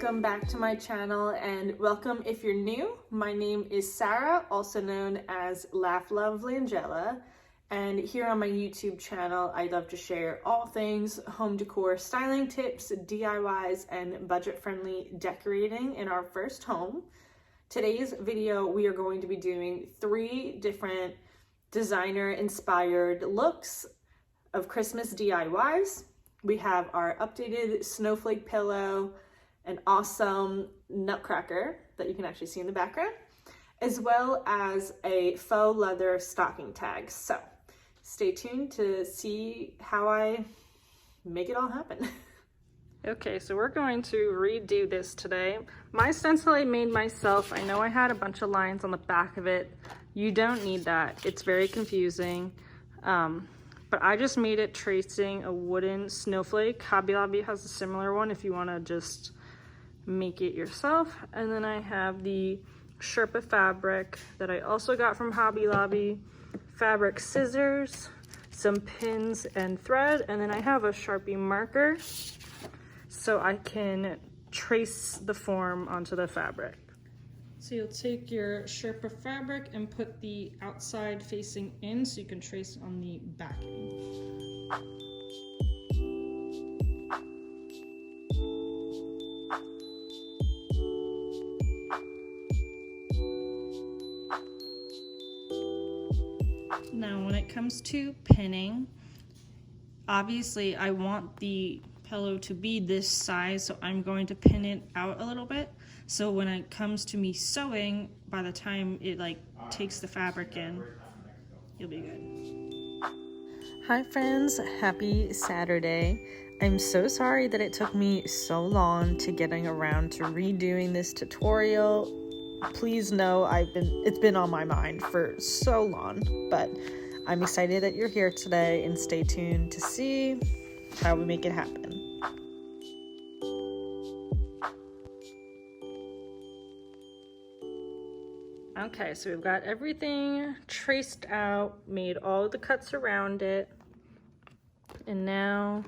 welcome back to my channel, and welcome if you're new. My name is Sarah, also known as Laugh Love Langella, and here on my YouTube channel I love to share all things home decor, styling tips, DIYs, and budget-friendly decorating in our first home. Today's video we are going to be doing 3 different designer-inspired looks of Christmas DIYs. We have our updated Snowflake Pillow, an awesome Nutcracker that you can actually see in the background, as well as a faux leather stocking tag. So stay tuned to see how I make it all happen. Okay, so we're going to redo this today. My stencil I made myself. I know I had a bunch of lines on the back of it. You don't need that. It's very confusing. But I just made it tracing a wooden snowflake. Hobby Lobby has a similar one if you want to just make it yourself. And then I have the Sherpa fabric that I also got from Hobby Lobby, fabric scissors, some pins and thread, and then I have a Sharpie marker so I can trace the form onto the fabric. So you'll take your Sherpa fabric and put the outside facing in so you can trace on the backing. Now when it comes to pinning, obviously I want the pillow to be this size, so I'm going to pin it out a little bit. So when it comes to me sewing, by the time it takes the fabric in, you'll be good. Hi friends, happy Saturday. I'm so sorry that it took me so long to getting around to redoing this tutorial. Please know it's been on my mind for so long, but I'm excited that you're here today, and stay tuned to see how we make it happen. Okay, so we've got everything traced out, made all the cuts around it, and now,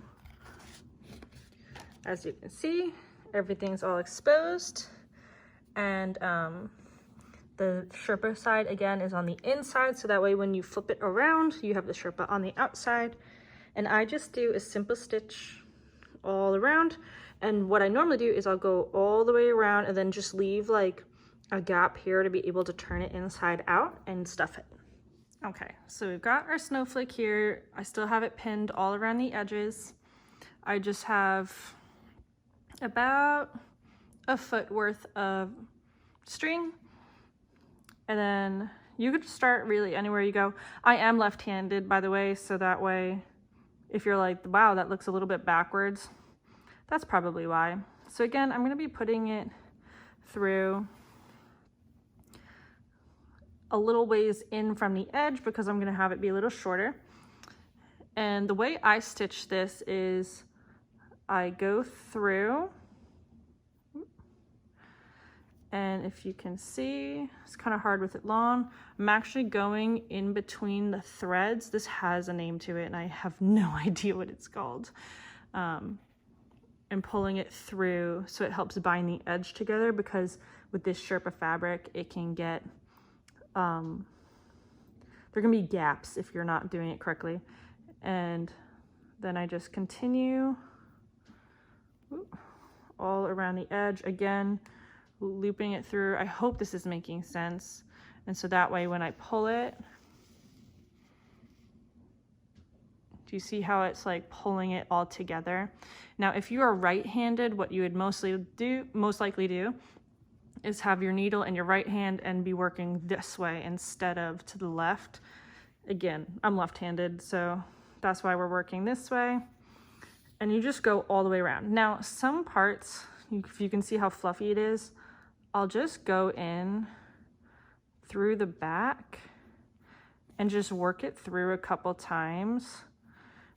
as you can see, everything's all exposed, and the Sherpa side again is on the inside, so that way when you flip it around, you have the Sherpa on the outside. And I just do a simple stitch all around, and what I normally do is I'll go all the way around and then just leave like a gap here to be able to turn it inside out and stuff it. Okay, so we've got our snowflake here. I still have it pinned all around the edges. I just have about a foot worth of string, and then you could start really anywhere you go. I am left-handed, by the way, so that way if you're like, wow, that looks a little bit backwards, that's probably why. So again, I'm going to be putting it through a little ways in from the edge because I'm going to have it be a little shorter. And the way I stitch this is I go through, and if you can see, it's kind of hard with it long. I'm actually going in between the threads. This has a name to it and I have no idea what it's called. And pulling it through so it helps bind the edge together, because with this Sherpa fabric it can get there can be gaps if you're not doing it correctly. And then I just continue all around the edge, again looping it through. I hope this is making sense. And so that way when I pull it, do you see how it's like pulling it all together? Now if you are right-handed, what you would most likely do is have your needle in your right hand and be working this way instead of to the left. Again, I'm left-handed, so that's why we're working this way. And you just go all the way around. Now, some parts, if you can see how fluffy it is, I'll just go in through the back and just work it through a couple times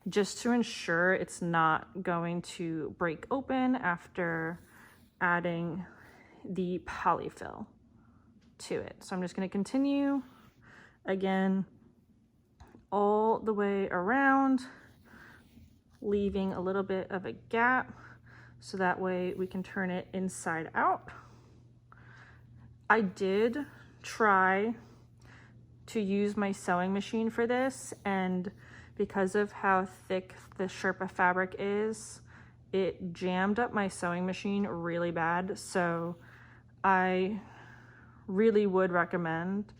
just to ensure it's not going to break open after adding the polyfill to it. So I'm just going to continue again all the way around, leaving a little bit of a gap so that way we can turn it inside out. I did try to use my sewing machine for this, and because of how thick the Sherpa fabric is, it jammed up my sewing machine really bad. So I really would recommend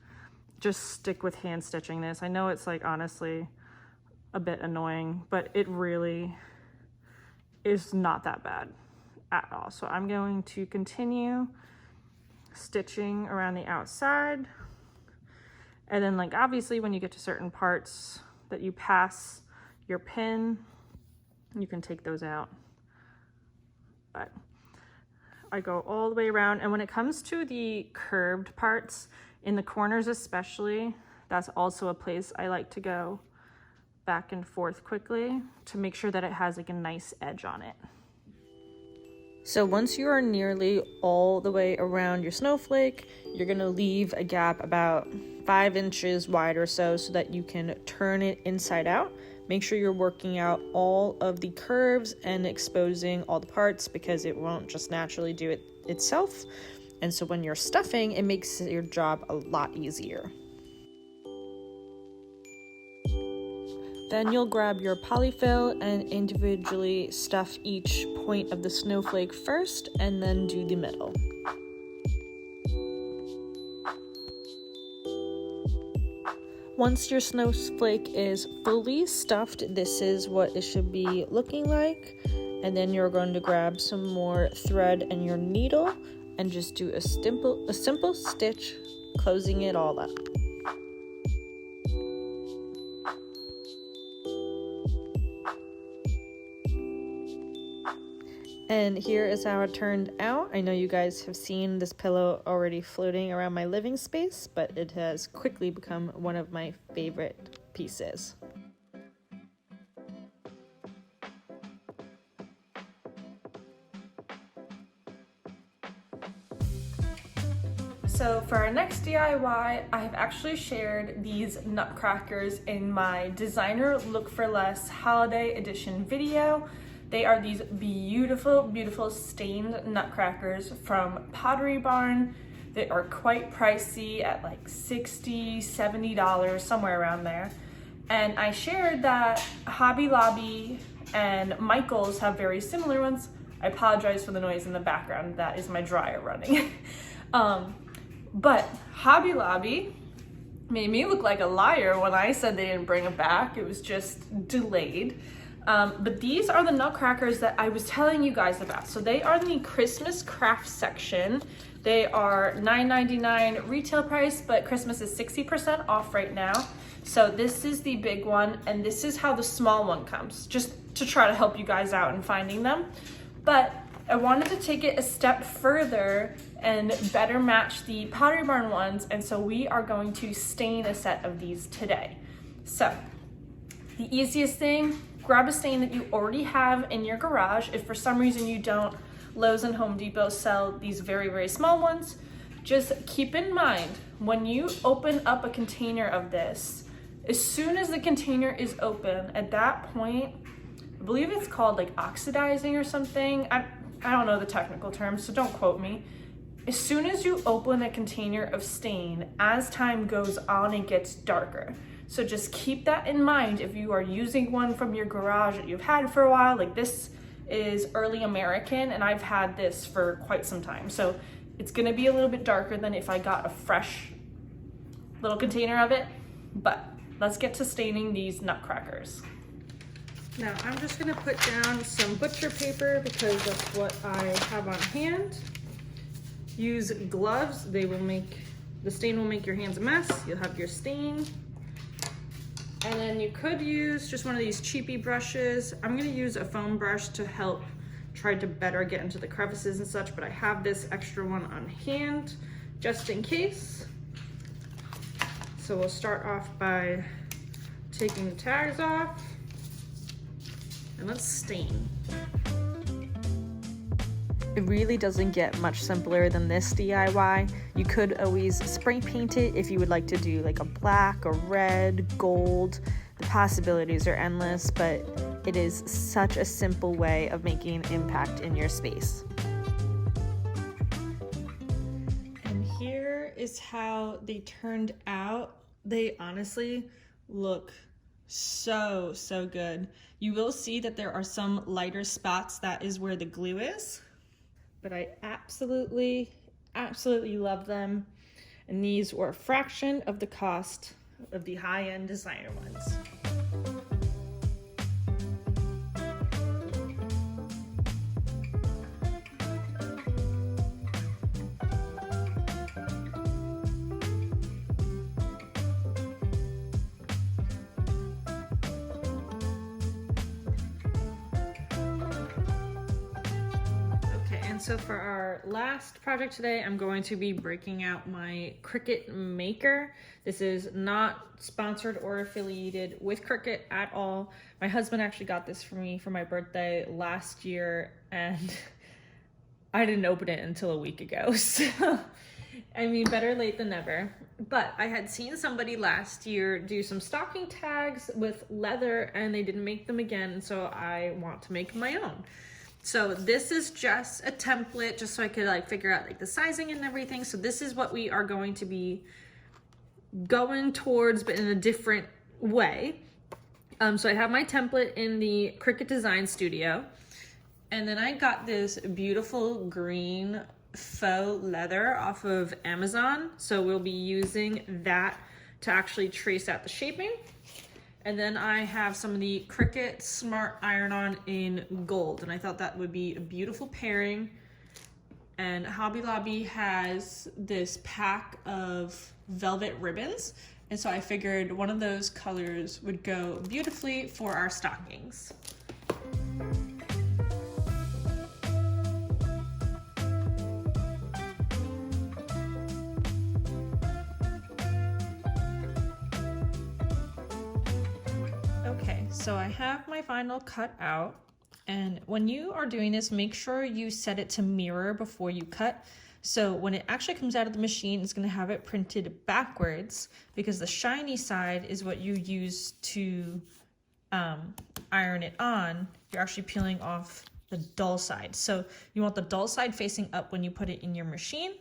just stick with hand stitching this. I know it's like honestly a bit annoying, but it really is not that bad at all. So I'm going to continue stitching around the outside, and then like obviously when you get to certain parts that you pass your pin, you can take those out, but I go all the way around. And when it comes to the curved parts in the corners especially, that's also a place I like to go back and forth quickly to make sure that it has like a nice edge on it. So once you are nearly all the way around your snowflake, you're gonna leave a gap about 5 inches wide or so that you can turn it inside out. Make sure you're working out all of the curves and exposing all the parts, because it won't just naturally do it itself. And so when you're stuffing, it makes your job a lot easier. Then you'll grab your polyfill and individually stuff each point of the snowflake first, and then do the middle. Once your snowflake is fully stuffed, this is what it should be looking like. And then you're going to grab some more thread and your needle and just do a simple stitch, closing it all up. And here is how it turned out. I know you guys have seen this pillow already floating around my living space, but it has quickly become one of my favorite pieces. So for our next DIY, I have actually shared these nutcrackers in my designer Look for Less holiday edition video. They are these beautiful, beautiful stained nutcrackers from Pottery Barn. They are quite pricey at like $60, $70, somewhere around there. And I shared that Hobby Lobby and Michael's have very similar ones. I apologize for the noise in the background. That is my dryer running. But Hobby Lobby made me look like a liar when I said they didn't bring it back. It was just delayed. But these are the nutcrackers that I was telling you guys about. So they are in the Christmas craft section. They are $9.99 retail price, but Christmas is 60% off right now. So this is the big one, and this is how the small one comes, just to try to help you guys out in finding them. But I wanted to take it a step further and better match the Pottery Barn ones, and so we are going to stain a set of these today. So the easiest thing, grab a stain that you already have in your garage. If for some reason you don't, Lowe's and Home Depot sell these very, very small ones. Just keep in mind, when you open up a container of this, as soon as the container is open, at that point, I believe it's called like oxidizing or something. I don't know the technical terms, so don't quote me. As soon as you open a container of stain, as time goes on, it gets darker. So just keep that in mind if you are using one from your garage that you've had for a while. Like this is early American, and I've had this for quite some time. So it's gonna be a little bit darker than if I got a fresh little container of it. But let's get to staining these nutcrackers. Now I'm just gonna put down some butcher paper because that's what I have on hand. Use gloves, the stain will make your hands a mess. You'll have your stain. And then you could use just one of these cheapy brushes. I'm gonna use a foam brush to help try to better get into the crevices and such, but I have this extra one on hand just in case. So we'll start off by taking the tags off, and let's stain. It really doesn't get much simpler than this DIY. You could always spray paint it if you would like to do like a black or red, gold. The possibilities are endless, but it is such a simple way of making an impact in your space. And here is how they turned out. They honestly look so good. You will see that there are some lighter spots. That is where the glue is, but I absolutely love them, and these were a fraction of the cost of the high-end designer ones. So for our last project today, I'm going to be breaking out my Cricut maker. This is not sponsored or affiliated with Cricut at all. My husband actually got this for me for my birthday last year, and I didn't open it until a week ago. So, I mean, better late than never. But I had seen somebody last year do some stocking tags with leather, and they didn't make them again, so I want to make my own. So this is just a template, just so I could like figure out like the sizing and everything. So this is what we are going to be going towards, but in a different way. So I have my template in the Cricut Design Studio, and then I got this beautiful green faux leather off of Amazon. So we'll be using that to actually trace out the shaping. And then I have some of the Cricut Smart Iron-On in gold, and I thought that would be a beautiful pairing. And Hobby Lobby has this pack of velvet ribbons, and so I figured one of those colors would go beautifully for our stockings. Okay, so I have my final cut out, and when you are doing this, make sure you set it to mirror before you cut. So when it actually comes out of the machine, it's going to have it printed backwards, because the shiny side is what you use to iron it on. You're actually peeling off the dull side. So you want the dull side facing up when you put it in your machine.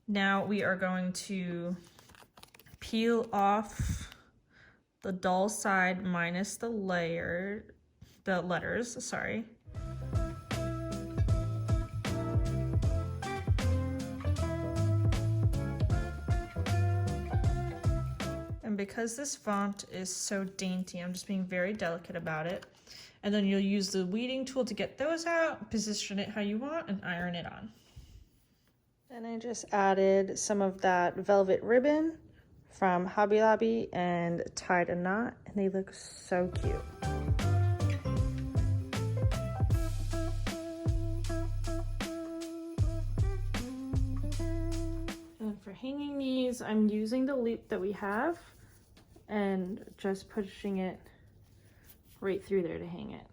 Now we are going to peel off the dull side minus the letters, sorry. And because this font is so dainty, I'm just being very delicate about it. And then you'll use the weeding tool to get those out, position it how you want, and iron it on. And I just added some of that velvet ribbon from Hobby Lobby and tied a knot, and they look so cute. And for hanging these, I'm using the loop that we have and just pushing it right through there to hang it.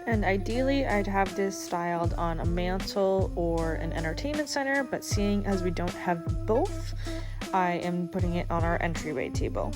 And ideally, I'd have this styled on a mantle or an entertainment center, but seeing as we don't have both, I am putting it on our entryway table.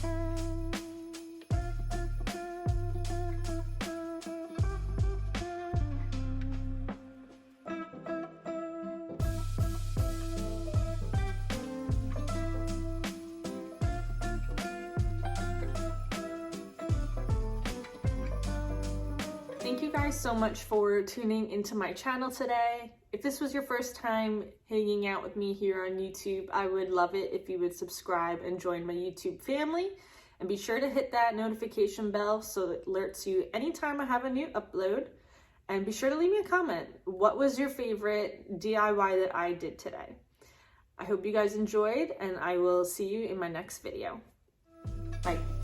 Thank you guys so much for tuning into my channel today. If this was your first time hanging out with me here on YouTube, I would love it if you would subscribe and join my YouTube family. And be sure to hit that notification bell so it alerts you anytime I have a new upload. And be sure to leave me a comment. What was your favorite DIY that I did today? I hope you guys enjoyed, and I will see you in my next video. Bye.